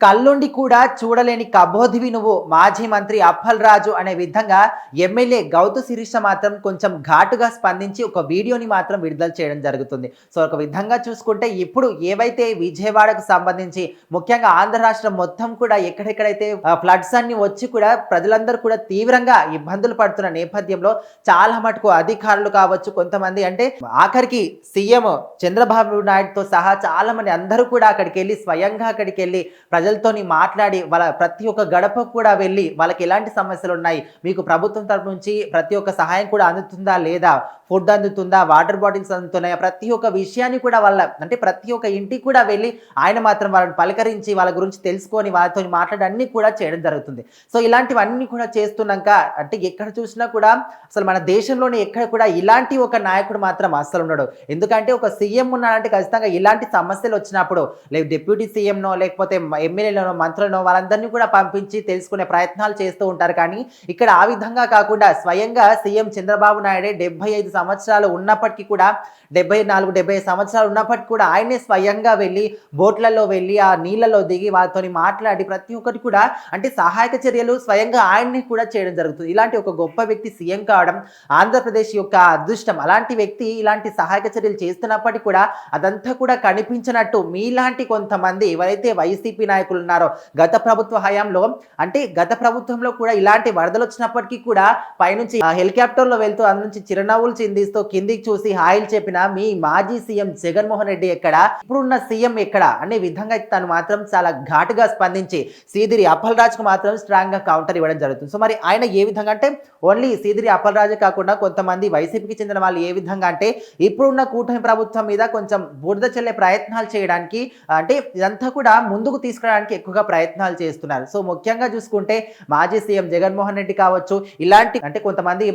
కళ్ళుండి కూడా చూడలేని కబోదివి నువ్వు మాజీ మంత్రి అప్పల్ రాజు అనే విధంగా ఎమ్మెల్యే గౌతు శిరీష మాత్రం కొంచెం ఘాటుగా స్పందించి ఒక వీడియోని మాత్రం విడుదల చేయడం జరుగుతుంది. సో ఒక విధంగా చూసుకుంటే ఇప్పుడు ఏవైతే విజయవాడకు సంబంధించి ముఖ్యంగా ఆంధ్ర రాష్ట్రం మొత్తం కూడా ఎక్కడెక్కడైతే ఫ్లడ్స్ అన్ని వచ్చి కూడా ప్రజలందరూ కూడా తీవ్రంగా ఇబ్బందులు పడుతున్న నేపథ్యంలో చాలా మటుకు అధికారులు కావచ్చు, కొంతమంది అంటే ఆఖరికి సీఎం చంద్రబాబు నాయుడుతో సహా చాలా మంది అందరూ కూడా అక్కడికి వెళ్ళి స్వయంగా అక్కడికి వెళ్ళి ప్రజలతోని మాట్లాడి వాళ్ళ ప్రతి ఒక్క గడపకు కూడా వెళ్ళి వాళ్ళకి ఎలాంటి సమస్యలు ఉన్నాయి, మీకు ప్రభుత్వం తరపు నుంచి ప్రతి ఒక్క సహాయం కూడా అందుతుందా లేదా, ఫుడ్ అందుతుందా, వాటర్ బాటిల్స్ అందుతున్నాయా, ప్రతి ఒక్క విషయాన్ని కూడా వాళ్ళ అంటే ప్రతి ఒక్క ఇంటికి కూడా వెళ్ళి ఆయన మాత్రం వాళ్ళని పలకరించి వాళ్ళ గురించి తెలుసుకొని వాళ్ళతో మాట్లాడి అన్నీ కూడా చేయడం జరుగుతుంది. సో ఇలాంటివన్నీ కూడా చేస్తున్నాక అంటే ఎక్కడ చూసినా కూడా అసలు మన దేశంలోనే ఎక్కడ కూడా ఇలాంటి ఒక నాయకుడు మాత్రం అస్సలు ఉన్నాడు. ఎందుకంటే ఒక సీఎం ఉన్నాడంటే ఖచ్చితంగా ఇలాంటి సమస్యలు వచ్చినప్పుడు లేదు డిప్యూటీ సీఎంనో లేకపోతే ఎమ్మెల్యేలను మంత్రులను వాళ్ళందరినీ కూడా పంపించి తెలుసుకునే ప్రయత్నాలు చేస్తూ ఉంటారు. కానీ ఇక్కడ ఆ విధంగా కాకుండా స్వయంగా సీఎం చంద్రబాబు నాయుడే 75 సంవత్సరాలు ఉన్నప్పటికీ కూడా 74-75 సంవత్సరాలు ఉన్నప్పటికీ కూడా ఆయనే స్వయంగా వెళ్ళి బోట్లలో వెళ్ళి ఆ నీళ్ళలో దిగి వాళ్ళతో మాట్లాడి ప్రతి ఒక్కటి కూడా అంటే సహాయక చర్యలు స్వయంగా ఆయన్ని కూడా చేయడం జరుగుతుంది. ఇలాంటి ఒక గొప్ప వ్యక్తి సీఎం కావడం ఆంధ్రప్రదేశ్ యొక్క అదృష్టం. అలాంటి వ్యక్తి ఇలాంటి సహాయక చర్యలు చేస్తున్నప్పటికీ కూడా అదంతా కూడా కనిపించినట్టు మీలాంటి కొంతమంది ఎవరైతే వైసీపీ నాయకులు ఉన్నారో గత ప్రభుత్వ హయాంలో అంటే గత ప్రభుత్వంలో కూడా ఇలాంటి వరదలు వచ్చినప్పటికీ కూడా పైనుంచి హెలికాప్టర్లో వెళ్తూ అందు నుంచి చిరునవ్వులు చిందిస్తూ కిందికి చూసి హాయిలు చెప్పిన మీ మాజీ సీఎం జగన్మోహన్ రెడ్డి ఎక్కడ, ఇప్పుడున్న సీఎం ఎక్కడ అనే విధంగా తను మాత్రం చాలా ఘాటుగా స్పందించి సీదిరి అప్పల్ రాజుకు మాత్రం స్ట్రాంగ్ గా కౌంటర్ ఇవ్వడం జరుగుతుంది. సో మరి ఆయన ఏ విధంగా అంటే ఓన్లీ సీదిరి అప్పల్ రాజు కాకుండా కొంతమంది వైసీపీకి చెందిన వాళ్ళు ఏ విధంగా అంటే ఇప్పుడున్న కూటమి ప్రభుత్వం మీద కొంచెం బురద చల్లే ప్రయత్నాలు చేయడానికి అంటే ఇదంతా కూడా ముందుకు తీసుకురావడానికి ఎక్కువగా ప్రయత్నాలు చేస్తున్నారు. సో ముఖ్యంగా చూసుకుంటే మాజీ సీఎం జగన్మోహన్ రెడ్డి కావచ్చు, ఇలాంటి అంటే కొంతమంది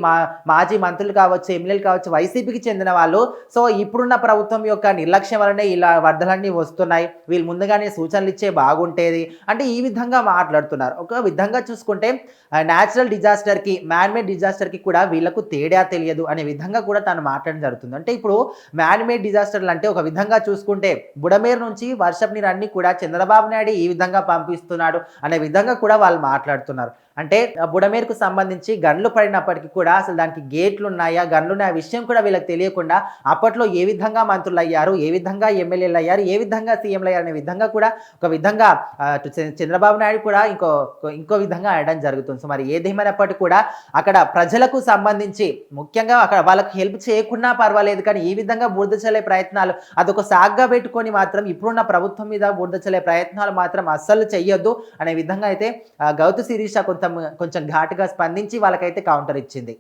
మాజీ మంత్రులు కావచ్చు, ఎమ్మెల్యేలు కావచ్చు, వైసీపీకి చెందిన వాళ్ళు సో ఇప్పుడున్న ప్రభుత్వం యొక్క నిర్లక్ష్యం వలనే ఇలా వరదలన్నీ వస్తున్నాయి, వీళ్ళు ముందుగానే సూచనలు ఇచ్చే బాగుంటేది అంటే ఈ విధంగా మాట్లాడుతున్నారు. ఒక విధంగా చూసుకుంటే న్యాచురల్ డిజాస్టర్కి మ్యాన్మేడ్ డిజాస్టర్కి కూడా వీళ్ళకు తేడా తెలియదు అనే విధంగా కూడా తను మాట్లాడడం జరుగుతుంది. అంటే ఇప్పుడు మ్యాన్మేడ్ డిజాస్టర్లు అంటే ఒక విధంగా చూసుకుంటే బుడమేరు నుంచి వర్షపు నీరు అన్ని కూడా చంద్రబాబు నాయుడు ఈ విధంగా పంపిస్తున్నాడు అనే విధంగా కూడా వాళ్ళు మాట్లాడుతున్నారు. అంటే బుడమేరుకు సంబంధించి గన్లు పడినప్పటికీ కూడా అసలు దానికి గేట్లు ఉన్నాయా, గన్లు ఉన్నాయా విషయం కూడా వీళ్ళకి తెలియకుండా అప్పట్లో ఏ విధంగా మంత్రులు అయ్యారు, ఏ విధంగా ఎమ్మెల్యేలు అయ్యారు, ఏ విధంగా సీఎంలు అయ్యారు అనే విధంగా కూడా ఒక విధంగా చంద్రబాబు నాయుడు కూడా ఇంకో విధంగా అనడం జరుగుతుంది. సో మరి ఏదేమైనప్పటికీ కూడా అక్కడ ప్రజలకు సంబంధించి ముఖ్యంగా అక్కడ వాళ్ళకి హెల్ప్ చేయకున్నా పర్వాలేదు, కానీ ఈ విధంగా బురద చల్లే ప్రయత్నాలు అదొక సాగ్గా పెట్టుకొని మాత్రం ఇప్పుడున్న ప్రభుత్వం మీద బురద చల్లే ప్రయత్నాలు మాత్రం అస్సలు చెయ్యొద్దు అనే విధంగా అయితే గౌతు శిరీష కొంచెం ఘాటుగా స్పందించి వాళ్ళకైతే కౌంటర్ ఇచ్చింది.